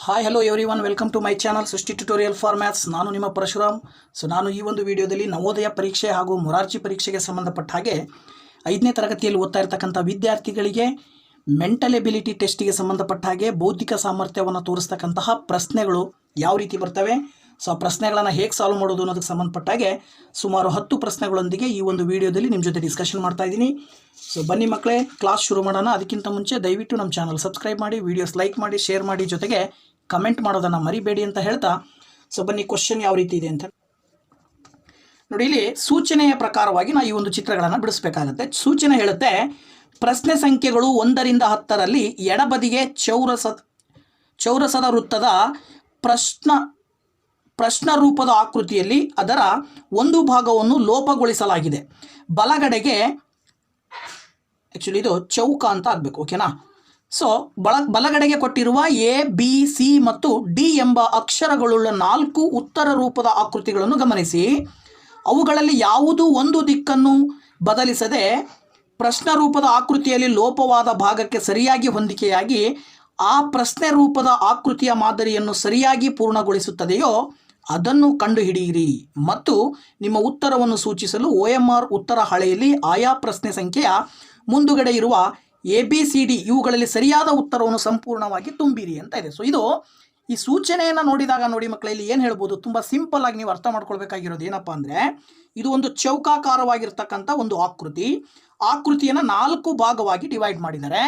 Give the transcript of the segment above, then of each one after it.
Hi hello everyone, welcome to my channel Srishti tutorial for maths. ನಾನು ನಿಮ್ಮ ಪರಶುರಾಮ್. ನಾನು ಈ ಒಂದು ವಿಡಿಯೋದಲ್ಲಿ ನವೋದಯ ಪರೀಕ್ಷೆ ಹಾಗೂ ಮೊರಾರ್ಜಿ ಪರೀಕ್ಷೆಗೆ ಸಂಬಂಧಪಟ್ಟ ಹಾಗೆ 5ನೇ ತರಗತಿಯಲ್ಲಿ ಓದ್ತಾ ಇರತಕ್ಕಂಥ ವಿದ್ಯಾರ್ಥಿಗಳಿಗೆ ಮೆಂಟಲ್ ಎಬಿಲಿಟಿ ಟೆಸ್ಟಿಗೆ ಸಂಬಂಧಪಟ್ಟ ಹಾಗೆ ಬೌದ್ಧಿಕ ಸಾಮರ್ಥ್ಯವನ್ನು ತೋರಿಸ್ತಕ್ಕಂತಹ ಪ್ರಶ್ನೆಗಳು ಯಾವ ರೀತಿ ಬರ್ತವೆ, ಸೊ ಆ ಪ್ರಶ್ನೆಗಳನ್ನು ಹೇಗೆ ಸಾಲ್ವ್ ಮಾಡೋದು ಅನ್ನೋದಕ್ಕೆ ಸಂಬಂಧಪಟ್ಟ ಹಾಗೆ ಸುಮಾರು 10 ಪ್ರಶ್ನೆಗಳೊಂದಿಗೆ ಈ ಒಂದು ವಿಡಿಯೋದಲ್ಲಿ ನಿಮ್ಮ ಜೊತೆ ಡಿಸ್ಕಷನ್ ಮಾಡ್ತಾ ಇದ್ದೀನಿ. ಸೊ ಬನ್ನಿ ಮಕ್ಕಳೇ, ಕ್ಲಾಸ್ ಶುರು ಮಾಡೋಣ. ಅದಕ್ಕಿಂತ ಮುಂಚೆ ದಯವಿಟ್ಟು ನಮ್ಮ ಚಾನಲ್ ಸಬ್ಸ್ಕ್ರೈಬ್ ಮಾಡಿ, ವಿಡಿಯೋಸ್ ಲೈಕ್ ಮಾಡಿ, ಶೇರ್ ಮಾಡಿ, ಜೊತೆಗೆ ಕಮೆಂಟ್ ಮಾಡೋದನ್ನು ಮರಿಬೇಡಿ ಅಂತ ಹೇಳ್ತಾ, ಸೊ ಬನ್ನಿ ಕ್ವಶನ್ ಯಾವ ರೀತಿ ಇದೆ ಅಂತ ನೋಡಿ. ಇಲ್ಲಿ ಸೂಚನೆಯ ಪ್ರಕಾರವಾಗಿ ನಾವು ಈ ಒಂದು ಚಿತ್ರಗಳನ್ನು ಬಿಡಿಸಬೇಕಾಗತ್ತೆ. ಸೂಚನೆ ಹೇಳುತ್ತೆ, ಪ್ರಶ್ನೆ ಸಂಖ್ಯೆಗಳು 1ರಿಂದ 10ರಲ್ಲಿ ಎಡಬದಿಗೆ ಚೌರಸದ ವೃತ್ತದ ಪ್ರಶ್ನ ರೂಪದ ಆಕೃತಿಯಲ್ಲಿ ಅದರ ಒಂದು ಭಾಗವನ್ನು ಲೋಪಗೊಳಿಸಲಾಗಿದೆ. ಬಲಗಡೆಗೆ ಆ್ಯಕ್ಚುಲಿ ಇದು ಚೌಕ ಅಂತ ಆಗಬೇಕು, ಓಕೆನಾ. ಸೊ ಬಲಗಡೆಗೆ ಕೊಟ್ಟಿರುವ ಎ, ಬಿ, ಸಿ ಮತ್ತು ಡಿ ಎಂಬ ಅಕ್ಷರಗಳುಳ್ಳ 4 ಉತ್ತರ ರೂಪದ ಆಕೃತಿಗಳನ್ನು ಗಮನಿಸಿ. ಅವುಗಳಲ್ಲಿ ಯಾವುದೂ ಒಂದು ದಿಕ್ಕನ್ನು ಬದಲಿಸದೆ ಪ್ರಶ್ನೆ ರೂಪದ ಆಕೃತಿಯಲ್ಲಿ ಲೋಪವಾದ ಭಾಗಕ್ಕೆ ಸರಿಯಾಗಿ ಹೊಂದಿಕೆಯಾಗಿ ಆ ಪ್ರಶ್ನೆ ರೂಪದ ಆಕೃತಿಯ ಮಾದರಿಯನ್ನು ಸರಿಯಾಗಿ ಪೂರ್ಣಗೊಳಿಸುತ್ತದೆಯೋ ಅದನ್ನು ಕಂಡುಹಿಡಿಯಿರಿ ಮತ್ತು ನಿಮ್ಮ ಉತ್ತರವನ್ನು ಸೂಚಿಸಲು OMR ಉತ್ತರ ಹಾಳೆಯಲ್ಲಿ ಆಯಾ ಪ್ರಶ್ನೆ ಸಂಖ್ಯೆಯ ಮುಂದುಗಡೆ ಇರುವ ABCD ಇವುಗಳಲ್ಲಿ ಸರಿಯಾದ ಉತ್ತರವನ್ನು ಸಂಪೂರ್ಣವಾಗಿ ತುಂಬಿರಿ ಅಂತ ಇದೆ. ಸೊ ಇದು ಈ ಸೂಚನೆಯನ್ನು ನೋಡಿದಾಗ ನೋಡಿ ಮಕ್ಕಳಲ್ಲಿ ಏನು ಹೇಳ್ಬೋದು, ತುಂಬ ಸಿಂಪಲ್ ಆಗಿ ನೀವು ಅರ್ಥ ಮಾಡ್ಕೊಳ್ಬೇಕಾಗಿರೋದು ಏನಪ್ಪ ಅಂದರೆ, ಇದು ಒಂದು ಚೌಕಾಕಾರವಾಗಿರ್ತಕ್ಕಂಥ ಒಂದು ಆಕೃತಿಯನ್ನು 4 ಭಾಗವಾಗಿ ಡಿವೈಡ್ ಮಾಡಿದ್ದಾರೆ.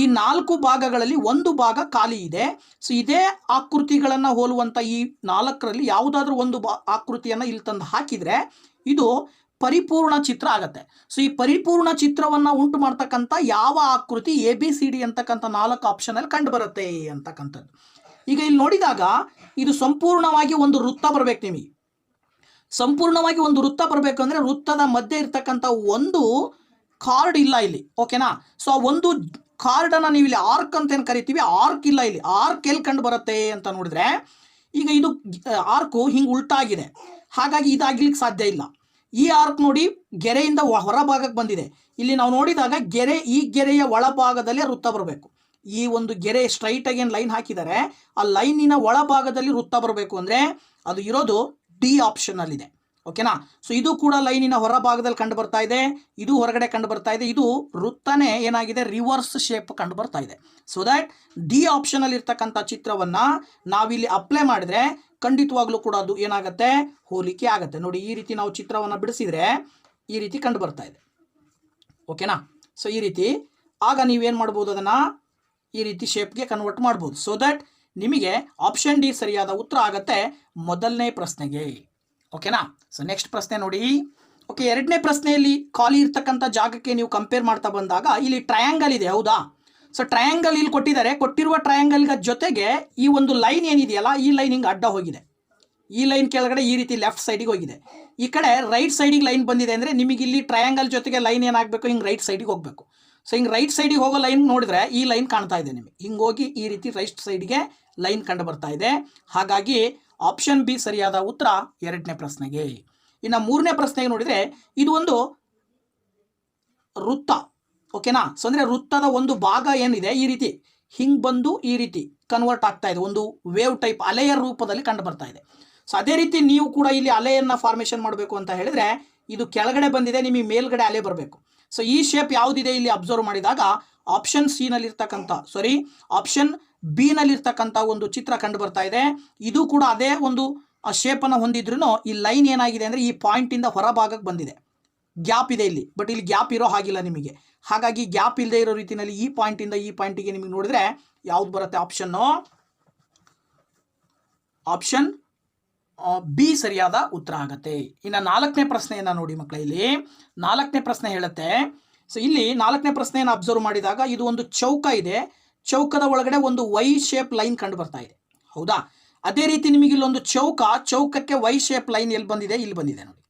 ಈ 4 ಭಾಗಗಳಲ್ಲಿ ಒಂದು ಭಾಗ ಖಾಲಿ ಇದೆ. ಸೊ ಇದೇ ಆಕೃತಿಗಳನ್ನು ಹೋಲುವಂಥ ಈ 4ರಲ್ಲಿ ಯಾವುದಾದ್ರೂ ಒಂದು ಆಕೃತಿಯನ್ನು ಇಲ್ಲಿ ತಂದು ಹಾಕಿದರೆ ಇದು ಪರಿಪೂರ್ಣ ಚಿತ್ರ ಆಗುತ್ತೆ. ಸೊ ಈ ಪರಿಪೂರ್ಣ ಚಿತ್ರವನ್ನು ಉಂಟು ಮಾಡ್ತಕ್ಕಂಥ ಯಾವ ಆಕೃತಿ ABCD ಅಂತಕ್ಕಂಥ 4 ಆಪ್ಷನಲ್ಲಿ ಕಂಡು ಬರುತ್ತೆ ಅಂತಕ್ಕಂಥದ್ದು. ಈಗ ಇಲ್ಲಿ ನೋಡಿದಾಗ ಇದು ಸಂಪೂರ್ಣವಾಗಿ ಒಂದು ವೃತ್ತ ಬರಬೇಕು. ನಿಮಗೆ ಸಂಪೂರ್ಣವಾಗಿ ಒಂದು ವೃತ್ತ ಬರಬೇಕು ಅಂದರೆ ವೃತ್ತದ ಮಧ್ಯೆ ಇರ್ತಕ್ಕಂಥ ಒಂದು ಕಾರ್ಡ್ ಇಲ್ಲ ಇಲ್ಲಿ, ಓಕೆನಾ. ಸೊ ಆ ಒಂದು ಕಾರ್ಡನ್ನು ನೀವು ಇಲ್ಲಿ ಆರ್ಕ್ ಅಂತ ಏನು ಕರಿತೀವಿ, ಆರ್ಕ್ ಇಲ್ಲ ಇಲ್ಲಿ. ಆರ್ಕ್ ಎಲ್ಲಿ ಕಂಡು ಬರುತ್ತೆ ಅಂತ ನೋಡಿದ್ರೆ, ಈಗ ಇದು ಆರ್ಕು ಹಿಂಗೆ ಉಲ್ಟಾಗಿದೆ, ಹಾಗಾಗಿ ಇದಾಗ್ಲಿಕ್ಕೆ ಸಾಧ್ಯ ಇಲ್ಲ. ಈ ಆರ್ಕ್ ನೋಡಿ ಗೆರೆಯಿಂದ ಹೊರಭಾಗಕ್ಕೆ ಬಂದಿದೆ. ಇಲ್ಲಿ ನಾವು ನೋಡಿದಾಗ ಈ ಗೆರೆಯ ಒಳಭಾಗದಲ್ಲಿ ವೃತ್ತ ಬರಬೇಕು. ಈ ಒಂದು ಗೆರೆ ಸ್ಟ್ರೈಟಾಗಿ ಏನು ಲೈನ್ ಹಾಕಿದ್ದಾರೆ, ಆ ಲೈನಿನ ಒಳಭಾಗದಲ್ಲಿ ವೃತ್ತ ಬರಬೇಕು ಅಂದರೆ ಅದು ಇರೋದು ಡಿ ಆಪ್ಷನಲ್ಲಿದೆ, ಓಕೆನಾ. ಸೊ ಇದು ಕೂಡ ಲೈನಿನ ಹೊರಭಾಗದಲ್ಲಿ ಕಂಡು ಬರ್ತಾ ಇದೆ, ಇದು ಹೊರಗಡೆ ಕಂಡು ಬರ್ತಾ ಇದೆ. ಇದು ವೃತ್ತನೇ ಏನಾಗಿದೆ, ರಿವರ್ಸ್ ಶೇಪ್ ಕಂಡು ಬರ್ತಾ ಇದೆ. ಸೊ ದ್ಯಾಟ್ ಡಿ ಆಪ್ಷನಲ್ಲಿ ಇರ್ತಕ್ಕಂಥ ಚಿತ್ರವನ್ನು ನಾವಿಲ್ಲಿ ಅಪ್ಲೈ ಮಾಡಿದ್ರೆ ಖಂಡಿತವಾಗ್ಲೂ ಕೂಡ ಅದು ಏನಾಗುತ್ತೆ, ಹೋಲಿಕೆ ಆಗುತ್ತೆ. ನೋಡಿ ಈ ರೀತಿ ನಾವು ಚಿತ್ರವನ್ನು ಬಿಡಿಸಿದರೆ ಈ ರೀತಿ ಕಂಡು ಬರ್ತಾ ಇದೆ, ಓಕೆನಾ. ಸೊ ಈ ರೀತಿ ಆಗ ನೀವೇನು ಮಾಡ್ಬೋದು, ಅದನ್ನು ಈ ರೀತಿ ಶೇಪ್ಗೆ ಕನ್ವರ್ಟ್ ಮಾಡ್ಬೋದು. ಸೊ ದ್ಯಾಟ್ ನಿಮಗೆ ಆಪ್ಷನ್ ಡಿ ಸರಿಯಾದ ಉತ್ತರ ಆಗುತ್ತೆ ಮೊದಲನೇ ಪ್ರಶ್ನೆಗೆ, ಓಕೆನಾ. ಸೊ ನೆಕ್ಸ್ಟ್ ಪ್ರಶ್ನೆ ನೋಡಿ. ಓಕೆ, 2ನೇ ಪ್ರಶ್ನೆಯಲ್ಲಿ ಖಾಲಿ ಇರ್ತಕ್ಕಂಥ ಜಾಗಕ್ಕೆ ನೀವು ಕಂಪೇರ್ ಮಾಡ್ತಾ ಬಂದಾಗ ಇಲ್ಲಿ ಟ್ರಯಾಂಗಲ್ ಇದೆ, ಹೌದಾ. ಸೊ ಟ್ರಯಾಂಗಲ್ ಇಲ್ಲಿ ಕೊಟ್ಟಿದ್ದಾರೆ. ಕೊಟ್ಟಿರುವ ಟ್ರಯಾಂಗಲ್ಗೆ ಜೊತೆಗೆ ಈ ಒಂದು ಲೈನ್ ಏನಿದೆಯಲ್ಲ, ಈ ಲೈನ್ ಹಿಂಗೆ ಅಡ್ಡ ಹೋಗಿದೆ. ಈ ಲೈನ್ ಕೆಳಗಡೆ ಈ ರೀತಿ ಲೆಫ್ಟ್ ಸೈಡಿಗೆ ಹೋಗಿದೆ. ಈ ಕಡೆ ರೈಟ್ ಸೈಡಿಗೆ ಲೈನ್ ಬಂದಿದೆ ಅಂದರೆ ನಿಮಗೆ ಇಲ್ಲಿ ಟ್ರಯಾಂಗಲ್ ಜೊತೆಗೆ ಲೈನ್ ಏನಾಗಬೇಕು, ಹಿಂಗೆ ರೈಟ್ ಸೈಡಿಗೆ ಹೋಗಬೇಕು. ಸೊ ಹಿಂಗೆ ರೈಟ್ ಸೈಡಿಗೆ ಹೋಗೋ ಲೈನ್ ನೋಡಿದ್ರೆ ಈ ಲೈನ್ ಕಾಣ್ತಾ ಇದೆ ನಿಮಗೆ, ಹಿಂಗೆ ಹೋಗಿ ಈ ರೀತಿ ರೈಟ್ ಸೈಡ್ಗೆ ಲೈನ್ ಕಂಡು ಬರ್ತಾ ಇದೆ. ಹಾಗಾಗಿ ಆಪ್ಷನ್ ಬಿ ಸರಿಯಾದ ಉತ್ತರ 2ನೇ ಪ್ರಶ್ನೆಗೆ. ಇನ್ನು 3ನೇ ಪ್ರಶ್ನೆಗೆ ನೋಡಿದರೆ ಇದು ಒಂದು ವೃತ್ತ, ಓಕೆನಾ. ಸೊ ಅಂದರೆ ವೃತ್ತದ ಒಂದು ಭಾಗ ಏನಿದೆ ಈ ರೀತಿ ಹಿಂಗೆ ಬಂದು ಈ ರೀತಿ ಕನ್ವರ್ಟ್ ಆಗ್ತಾ ಇದೆ, ಒಂದು ವೇವ್ ಟೈಪ್ ಅಲೆಯ ರೂಪದಲ್ಲಿ ಕಂಡು ಬರ್ತಾ ಇದೆ. ಸೊ ಅದೇ ರೀತಿ ನೀವು ಕೂಡ ಇಲ್ಲಿ ಅಲೆಯನ್ನು ಫಾರ್ಮೇಷನ್ ಮಾಡಬೇಕು ಅಂತ ಹೇಳಿದರೆ ಇದು ಕೆಳಗಡೆ ಬಂದಿದೆ, ನಿಮಗೆ ಮೇಲ್ಗಡೆ ಅಲೆ ಬರಬೇಕು. ಸೊ ಈ ಶೇಪ್ ಯಾವುದಿದೆ ಇಲ್ಲಿ ಅಬ್ಸರ್ವ್ ಮಾಡಿದಾಗ ಆಪ್ಷನ್ ಬಿ ನಲ್ಲಿರ್ತಕ್ಕಂಥ ಒಂದು ಚಿತ್ರ ಕಂಡು ಬರ್ತಾ ಇದೆ. ಇದು ಕೂಡ ಅದೇ ಒಂದು ಶೇಪನ್ನು ಹೊಂದಿದ್ರೂ ಈ ಲೈನ್ ಏನಾಗಿದೆ ಅಂದರೆ ಈ ಪಾಯಿಂಟಿಂದ ಹೊರಭಾಗಕ್ಕೆ ಬಂದಿದೆ, ಗ್ಯಾಪ್ ಇದೆ ಇಲ್ಲಿ. ಬಟ್ ಇಲ್ಲಿ ಗ್ಯಾಪ್ ಇರೋ ಹಾಗಿಲ್ಲ ನಿಮಗೆ. ಹಾಗಾಗಿ ಗ್ಯಾಪ್ ಇಲ್ಲದೆ ಇರೋ ರೀತಿಯಲ್ಲಿ ಈ ಪಾಯಿಂಟಿಂದ ಈ ಪಾಯಿಂಟಿಗೆ ನಿಮಗೆ ನೋಡಿದ್ರೆ ಯಾವ್ದು ಬರುತ್ತೆ, ಆಪ್ಷನ್ ಬಿ ಸರಿಯಾದ ಉತ್ತರ ಆಗುತ್ತೆ. ಇನ್ನು 4ನೇ ಪ್ರಶ್ನೆಯನ್ನು ನೋಡಿ ಮಕ್ಕಳ. ಇಲ್ಲಿ 4ನೇ ಪ್ರಶ್ನೆ ಹೇಳುತ್ತೆ. ಸೊ ಇಲ್ಲಿ 4ನೇ ಪ್ರಶ್ನೆಯನ್ನು ಅಬ್ಸರ್ವ್ ಮಾಡಿದಾಗ ಇದು ಒಂದು ಚೌಕ ಇದೆ, ಚೌಕದ ಒಳಗಡೆ ಒಂದು ವೈ ಶೇಪ್ ಲೈನ್ ಕಂಡು ಬರ್ತಾ ಇದೆ, ಹೌದಾ. ಅದೇ ರೀತಿ ನಿಮಗೆ ಇಲ್ಲೊಂದು ಚೌಕಕ್ಕೆ ವೈ ಶೇಪ್ ಲೈನ್ ಎಲ್ಲಿ ಬಂದಿದೆ, ಇಲ್ಲಿ ಬಂದಿದೆ ನೋಡಿ.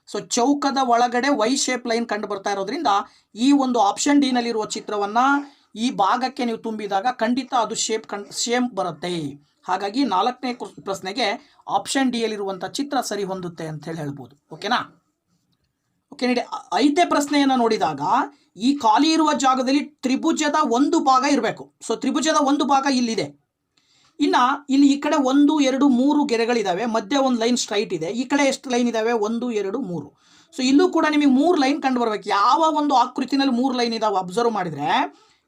ಸೊ ಚೌಕದ ಒಳಗಡೆ ವೈ ಶೇಪ್ ಲೈನ್ ಕಂಡು ಬರ್ತಾ ಇರೋದ್ರಿಂದ ಈ ಒಂದು ಆಪ್ಷನ್ ಡಿ ನಲ್ಲಿರುವ ಚಿತ್ರವನ್ನು ಈ ಭಾಗಕ್ಕೆ ನೀವು ತುಂಬಿದಾಗ ಖಂಡಿತ ಅದು ಸೇಮ್ ಬರುತ್ತೆ. ಹಾಗಾಗಿ 4ನೇ ಪ್ರಶ್ನೆಗೆ ಆಪ್ಷನ್ ಡಿ ಯಲ್ಲಿರುವಂಥ ಚಿತ್ರ ಸರಿ ಹೊಂದುತ್ತೆ ಅಂತ ಹೇಳ್ಬೋದು, ಓಕೆನಾ. ಓಕೆ ನೋಡಿ, 5ನೇ ಪ್ರಶ್ನೆಯನ್ನು ನೋಡಿದಾಗ ಈ ಖಾಲಿ ಇರುವ ಜಾಗದಲ್ಲಿ ತ್ರಿಭುಜದ ಒಂದು ಭಾಗ ಇರಬೇಕು. ಸೊ ತ್ರಿಭುಜದ ಒಂದು ಭಾಗ ಇಲ್ಲಿದೆ. ಇನ್ನು ಇಲ್ಲಿ ಈ ಕಡೆ 1 2 3 ಗೆರೆಗಳಿದ್ದಾವೆ, ಮಧ್ಯೆ ಒಂದು ಲೈನ್ ಸ್ಟ್ರೈಟ್ ಇದೆ. ಈ ಕಡೆ ಎಷ್ಟು ಲೈನ್ ಇದ್ದಾವೆ? 1 2 3. ಸೊ ಇಲ್ಲೂ ಕೂಡ ನಿಮಗೆ 3 ಲೈನ್ ಕಂಡು ಬರಬೇಕು. ಯಾವ ಒಂದು ಆಕೃತಿನಲ್ಲಿ 3 ಲೈನ್ ಇದಾವೆ ಅಬ್ಸರ್ವ್ ಮಾಡಿದರೆ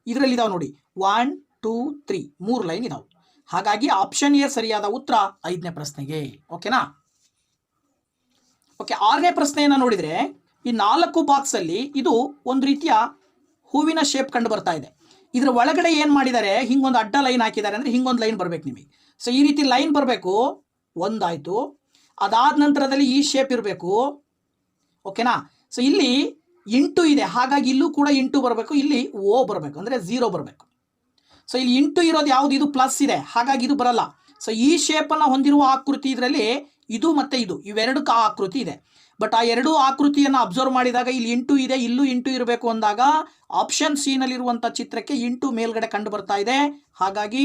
ಇದರಲ್ಲಿ ಇದಾವೆ ನೋಡಿ, 1 2 3 3 ಲೈನ್ ಇದಾವೆ. ಹಾಗಾಗಿ ಆಪ್ಷನ್ ಎ ಸರಿಯಾದ ಉತ್ತರ 5ನೇ ಪ್ರಶ್ನೆಗೆ. ಓಕೆನಾ? ಓಕೆ, 6ನೇ ಪ್ರಶ್ನೆಯನ್ನು ನೋಡಿದರೆ ಈ 4 ಬಾಕ್ಸಲ್ಲಿ ಇದು ಒಂದು ರೀತಿಯ ಹೂವಿನ ಶೇಪ್ ಕಂಡು ಬರ್ತಾ ಇದೆ. ಇದರ ಒಳಗಡೆ ಏನು ಮಾಡಿದ್ದಾರೆ, ಹಿಂಗೊಂದು ಅಡ್ಡ ಲೈನ್ ಹಾಕಿದ್ದಾರೆ. ಅಂದರೆ ಹಿಂಗೊಂದು ಲೈನ್ ಬರಬೇಕು ನಿಮಗೆ. ಸೊ ಈ ರೀತಿ ಲೈನ್ ಬರಬೇಕು, ಒಂದಾಯಿತು. ಅದಾದ ನಂತರದಲ್ಲಿ ಈ ಶೇಪ್ ಇರಬೇಕು. ಓಕೆನಾ? ಸೊ ಇಲ್ಲಿ ಇಂಟು ಇದೆ, ಹಾಗಾಗಿ ಇಲ್ಲೂ ಕೂಡ ಇಂಟು ಬರಬೇಕು. ಇಲ್ಲಿ ಓ ಬರಬೇಕು, ಅಂದರೆ 0 ಬರಬೇಕು. ಸೊ ಇಲ್ಲಿ ಇಂಟು ಇರೋದು ಯಾವುದು? ಇದು ಪ್ಲಸ್ ಇದೆ, ಹಾಗಾಗಿ ಇದು ಬರಲ್ಲ. ಸೊ ಈ ಶೇಪನ್ನು ಹೊಂದಿರುವ ಆಕೃತಿ ಇದರಲ್ಲಿ ಇದು ಮತ್ತು ಇದು ಇವೆರಡು ಆಕೃತಿ ಇದೆ. ಬಟ್ ಆ ಎರಡೂ ಆಕೃತಿಯನ್ನು ಅಬ್ಸರ್ವ್ ಮಾಡಿದಾಗ ಇಲ್ಲಿ ಇಂಟು ಇದೆ, ಇಲ್ಲೂ ಇಂಟು ಇರಬೇಕು ಅಂದಾಗ ಆಪ್ಷನ್ ಸಿ ನಲ್ಲಿರುವಂಥ ಚಿತ್ರಕ್ಕೆ ಇಂಟು ಮೇಲ್ಗಡೆ ಕಂಡು ಬರ್ತಾ ಇದೆ. ಹಾಗಾಗಿ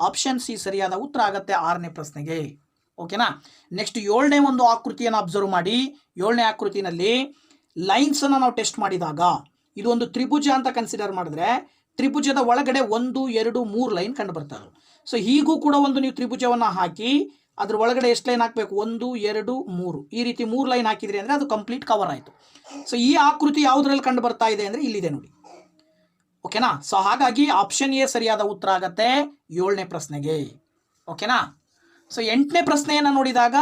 ಆಪ್ಷನ್ ಸಿ ಸರಿಯಾದ ಉತ್ತರ ಆಗುತ್ತೆ 6ನೇ ಪ್ರಶ್ನೆಗೆ. ಓಕೆನಾ? ನೆಕ್ಸ್ಟ್ 7ನೇ ಒಂದು ಆಕೃತಿಯನ್ನು ಅಬ್ಸರ್ವ್ ಮಾಡಿ. 7ನೇ ಆಕೃತಿನಲ್ಲಿ ಲೈನ್ಸನ್ನು ನಾವು ಟೆಸ್ಟ್ ಮಾಡಿದಾಗ ಇದು ಒಂದು ತ್ರಿಭುಜ ಅಂತ ಕನ್ಸಿಡರ್ ಮಾಡಿದ್ರೆ ತ್ರಿಭುಜದ ಒಳಗಡೆ 1 2 3 ಲೈನ್ ಕಂಡು ಬರ್ತದೆ. ಸೊ ಹೀಗೂ ಕೂಡ ಒಂದು ನೀವು ತ್ರಿಭುಜವನ್ನು ಹಾಕಿ ಅದ್ರ ಒಳಗಡೆ ಎಷ್ಟು ಲೈನ್ ಹಾಕಬೇಕು? 1 2 3 ಈ ರೀತಿ 3 ಲೈನ್ ಹಾಕಿದ್ರಿ ಅಂದರೆ ಅದು ಕಂಪ್ಲೀಟ್ ಕವರ್ ಆಯಿತು. ಸೊ ಈ ಆಕೃತಿ ಯಾವುದರಲ್ಲಿ ಕಂಡು ಬರ್ತಾ ಇದೆ ಅಂದರೆ ಇಲ್ಲಿದೆ ನೋಡಿ. ಓಕೆನಾ? ಸೊ ಹಾಗಾಗಿ ಆಪ್ಷನ್ ಎ ಸರಿಯಾದ ಉತ್ತರ ಆಗುತ್ತೆ 7ನೇ ಪ್ರಶ್ನೆಗೆ. ಓಕೆನಾ? ಸೊ 8ನೇ ಪ್ರಶ್ನೆಯನ್ನು ನೋಡಿದಾಗ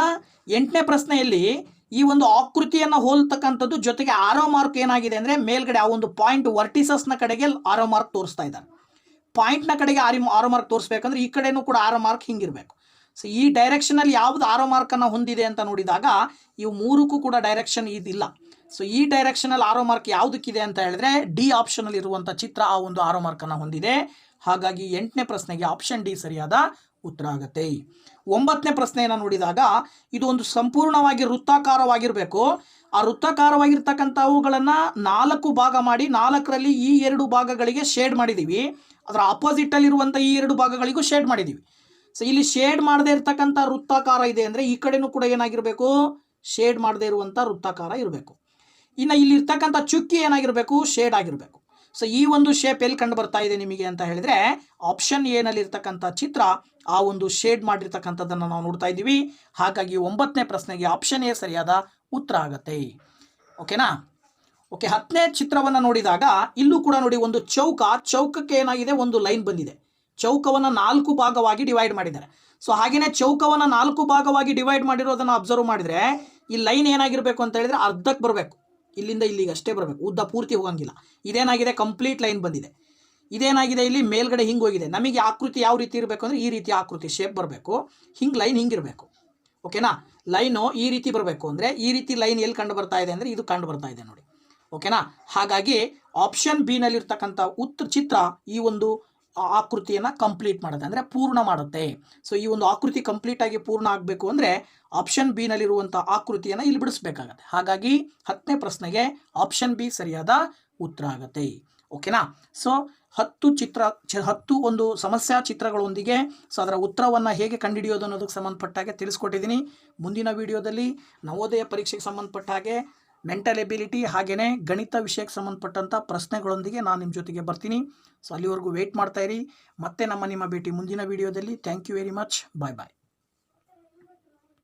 8ನೇ ಪ್ರಶ್ನೆಯಲ್ಲಿ ಈ ಒಂದು ಆಕೃತಿಯನ್ನು ಹೋಲ್ತಕ್ಕಂಥದ್ದು ಜೊತೆಗೆ ಆರೋ ಮಾರ್ಕ್ ಏನಾಗಿದೆ ಅಂದರೆ ಮೇಲ್ಗಡೆ ಆ ಒಂದು ಪಾಯಿಂಟ್ ವರ್ಟಿಸಸ್ನ ಕಡೆಗೆ ಆರೋ ಮಾರ್ಕ್ ತೋರಿಸ್ತಾ ಇದ್ದಾರೆ. ಪಾಯಿಂಟ್ನ ಕಡೆಗೆ ಆರೋ ಮಾರ್ಕ್ ತೋರಿಸ್ಬೇಕಂದ್ರೆ ಈ ಕಡೆನೂ ಕೂಡ ಆರೋ ಮಾರ್ಕ್ ಹಿಂಗಿರಬೇಕು. ಸೊ ಈ ಡೈರೆಕ್ಷನಲ್ಲಿ ಯಾವುದು ಆರೋ ಮಾರ್ಕನ್ನು ಹೊಂದಿದೆ ಅಂತ ನೋಡಿದಾಗ ಇವು 3ಕ್ಕೂ ಕೂಡ ಡೈರೆಕ್ಷನ್ ಇದಿಲ್ಲ. ಸೊ ಈ ಡೈರೆಕ್ಷನಲ್ಲಿ ಆರೋ ಮಾರ್ಕ್ ಯಾವುದಕ್ಕಿದೆ ಅಂತ ಹೇಳಿದ್ರೆ ಡಿ ಆಪ್ಷನಲ್ಲಿ ಇರುವಂಥ ಚಿತ್ರ ಆ ಒಂದು ಆರೋ ಮಾರ್ಕನ್ನು ಹೊಂದಿದೆ. ಹಾಗಾಗಿ 8ನೇ ಪ್ರಶ್ನೆಗೆ ಆಪ್ಷನ್ ಡಿ ಸರಿಯಾದ ಉತ್ತರ ಆಗುತ್ತೆ. 9ನೇ ಪ್ರಶ್ನೆಯನ್ನು ನೋಡಿದಾಗ ಇದು ಒಂದು ಸಂಪೂರ್ಣವಾಗಿ ವೃತ್ತಾಕಾರವಾಗಿರಬೇಕು. ಆ ವೃತ್ತಾಕಾರವಾಗಿರ್ತಕ್ಕಂಥವುಗಳನ್ನು 4 ಭಾಗ ಮಾಡಿ 4ರಲ್ಲಿ ಈ 2 ಭಾಗಗಳಿಗೆ ಶೇಡ್ ಮಾಡಿದ್ದೀವಿ. ಅದರ ಆಪೋಸಿಟಲ್ಲಿರುವಂಥ ಈ 2 ಭಾಗಗಳಿಗೂ ಶೇಡ್ ಮಾಡಿದ್ದೀವಿ. ಸೊ ಇಲ್ಲಿ ಶೇಡ್ ಮಾಡದೇ ಇರತಕ್ಕಂಥ ವೃತ್ತಾಕಾರ ಇದೆ ಅಂದರೆ ಈ ಕಡೆನೂ ಕೂಡ ಏನಾಗಿರಬೇಕು? ಶೇಡ್ ಮಾಡದೇ ಇರುವಂಥ ವೃತ್ತಾಕಾರ ಇರಬೇಕು. ಇನ್ನು ಇಲ್ಲಿ ಇರ್ತಕ್ಕಂಥ ಚುಕ್ಕಿ ಏನಾಗಿರಬೇಕು? ಶೇಡ್ ಆಗಿರಬೇಕು. ಸೊ ಈ ಒಂದು ಶೇಪ್ ಎಲ್ಲಿ ಕಂಡು ಬರ್ತಾ ಇದೆ ನಿಮಗೆ ಅಂತ ಹೇಳಿದ್ರೆ ಆಪ್ಷನ್ ಎ ನಲ್ಲಿ ಇರ್ತಕ್ಕಂಥ ಚಿತ್ರ ಆ ಒಂದು ಶೇಡ್ ಮಾಡಿರ್ತಕ್ಕಂಥದ್ದನ್ನು ನಾವು ನೋಡ್ತಾ ಇದ್ದೀವಿ. ಹಾಗಾಗಿ 9ನೇ ಪ್ರಶ್ನೆಗೆ ಆಪ್ಷನ್ ಎ ಸರಿಯಾದ ಉತ್ತರ ಆಗುತ್ತೆ. ಓಕೆನಾ? ಓಕೆ, 10ನೇ ಚಿತ್ರವನ್ನು ನೋಡಿದಾಗ ಇಲ್ಲೂ ಕೂಡ ನೋಡಿ ಒಂದು ಚೌಕಕ್ಕೆ ಏನಾಗಿದೆ? ಒಂದು ಲೈನ್ ಬಂದಿದೆ. ಚೌಕವನ್ನು 4 ಭಾಗವಾಗಿ ಡಿವೈಡ್ ಮಾಡಿದ್ದಾರೆ. ಸೊ ಹಾಗೆಯೇ ಚೌಕವನ್ನು 4 ಭಾಗವಾಗಿ ಡಿವೈಡ್ ಮಾಡಿರೋದನ್ನು ಅಬ್ಸರ್ವ್ ಮಾಡಿದರೆ ಈ ಲೈನ್ ಏನಾಗಿರಬೇಕು ಅಂತ ಹೇಳಿದ್ರೆ ಅರ್ಧಕ್ಕೆ ಬರಬೇಕು. ಇಲ್ಲಿಂದ ಇಲ್ಲಿಗೆ ಅಷ್ಟೇ ಬರಬೇಕು, ಉದ್ದ ಪೂರ್ತಿ ಹೋಗಂಗಿಲ್ಲ. ಇದೇನಾಗಿದೆ? ಕಂಪ್ಲೀಟ್ ಲೈನ್ ಬಂದಿದೆ. ಇದೇನಾಗಿದೆ? ಇಲ್ಲಿ ಮೇಲ್ಗಡೆ ಹಿಂಗೆ ಹೋಗಿದೆ. ನಮಗೆ ಆಕೃತಿ ಯಾವ ರೀತಿ ಇರಬೇಕು ಅಂದರೆ ಈ ರೀತಿ ಆಕೃತಿ ಶೇಪ್ ಬರಬೇಕು. ಹಿಂಗೆ ಲೈನ್ ಹಿಂಗಿರಬೇಕು. ಓಕೆನಾ? ಲೈನು ಈ ರೀತಿ ಬರಬೇಕು ಅಂದರೆ ಈ ರೀತಿ ಲೈನ್ ಎಲ್ಲಿ ಕಂಡು ಬರ್ತಾ ಇದೆ ಅಂದರೆ ಇದು ಕಂಡು ಬರ್ತಾ ಇದೆ ನೋಡಿ. ಓಕೆನಾ? ಹಾಗಾಗಿ ಆಪ್ಷನ್ ಬಿ ನಲ್ಲಿರ್ತಕ್ಕಂಥ ಚಿತ್ರ ಈ ಒಂದು ಆಕೃತಿಯನ್ನು ಕಂಪ್ಲೀಟ್ ಮಾಡುತ್ತೆ, ಅಂದರೆ ಪೂರ್ಣ ಮಾಡುತ್ತೆ. ಸೊ ಈ ಒಂದು ಆಕೃತಿ ಕಂಪ್ಲೀಟಾಗಿ ಪೂರ್ಣ ಆಗಬೇಕು ಅಂದರೆ ಆಪ್ಷನ್ ಬಿ ನಲ್ಲಿರುವಂಥ ಆಕೃತಿಯನ್ನು ಇಲ್ಲಿ ಬಿಡಿಸ್ಬೇಕಾಗತ್ತೆ. ಹಾಗಾಗಿ 10ನೇ ಪ್ರಶ್ನೆಗೆ ಆಪ್ಷನ್ ಬಿ ಸರಿಯಾದ ಉತ್ತರ ಆಗುತ್ತೆ. ಓಕೆನಾ? ಸೊ 10 ಒಂದು ಸಮಸ್ಯಾ ಚಿತ್ರಗಳೊಂದಿಗೆ ಸೊ ಅದರ ಉತ್ತರವನ್ನು ಹೇಗೆ ಕಂಡುಹಿಡಿಯೋದು ಅನ್ನೋದಕ್ಕೆ ಸಂಬಂಧಪಟ್ಟ ಹಾಗೆ ತಿಳಿಸ್ಕೊಟ್ಟಿದ್ದೀನಿ. ಮುಂದಿನ ವಿಡಿಯೋದಲ್ಲಿ ನವೋದಯ ಪರೀಕ್ಷೆಗೆ ಸಂಬಂಧಪಟ್ಟ ಹಾಗೆ ಮೆಂಟಲ್ ಎಬಿಲಿಟಿ ಹಾಗೆಯೇ ಗಣಿತ ವಿಷಯಕ್ಕೆ ಸಂಬಂಧಪಟ್ಟಂಥ ಪ್ರಶ್ನೆಗಳೊಂದಿಗೆ ನಾನು ನಿಮ್ಮ ಜೊತೆಗೆ ಬರ್ತೀನಿ. ಸೊ ಅಲ್ಲಿವರೆಗೂ ವೆಯ್ಟ್ ಮಾಡ್ತಾಯಿರಿ. ಮತ್ತೆ ನಿಮ್ಮ ಭೇಟಿ ಮುಂದಿನ ವಿಡಿಯೋದಲ್ಲಿ. Thank you very much. Bye bye.